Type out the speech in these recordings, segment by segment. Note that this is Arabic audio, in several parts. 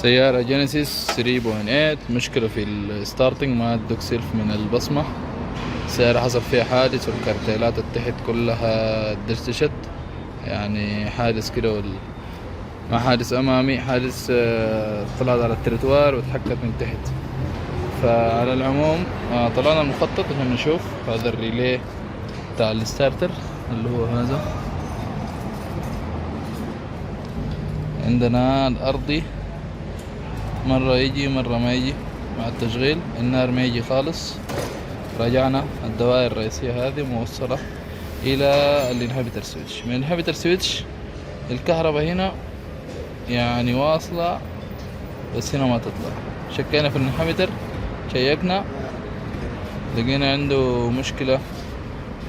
سيارة جينيسيس 3.8. مشكلة في الستارتنج، ما ادوك سيلف من البصمة. السيارة حصل فيها حادث والكارتيلات التحت كلها دشدشت، يعني حادث كده ما حادث أمامي، حادث طلعت على التريتوار وتحكت من تحت. فعلى العموم طلعنا المخطط عشان نشوف هذا الريلي بتاع الستارتر اللي هو هذا. عندنا الأرضي مرة يجي مرة ما يجي مع التشغيل، النار ما يجي خالص. راجعنا الدوائر الرئيسية هذه موصلة إلى الانهبيتر سويتش. من الانهبيتر سويتش الكهرباء هنا يعني واصلة، بس هنا ما تطلع. شكينا في الانهبيتر، شيكنا لقينا عنده مشكلة،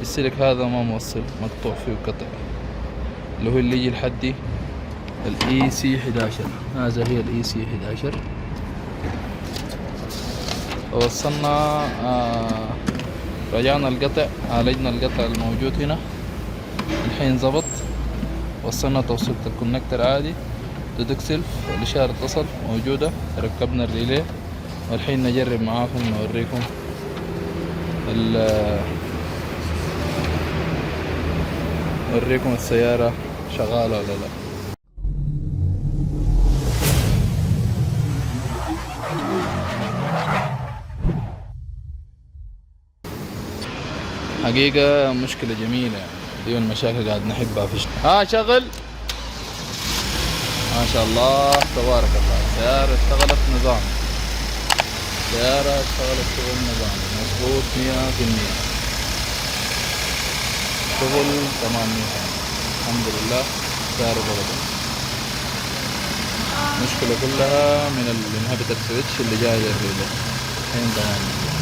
السلك هذا ما موصل، مقطوع فيه قطع، اللي هو اللي يجي لحدي الاي سي 11. هذا هي الاي سي 11. وصلنا رجعنا القطع، عالجنا القطع الموجود هنا، الحين زبط. وصلنا توصيلة الكونكتر عادي، تدق سلف، الإشارة اتصل موجودة. ركبنا الريلي، والحين نجرب معاكم نوريكم السيارة شغالة ولا لا. حقيقة مشكلة جميلة، يعني دي من المشاكل قاعد نحبها في شغل. ما شاء الله تبارك الله، السيارة اشتغلت نظام، السيارة اشتغلت شغل نظام مظبوط 100%، شغل تمام 100%. الحمد لله السيارة ضبطت. المشكلة كلها من الانهبيتر سويتش اللي جاي الريلي، الحين تمام.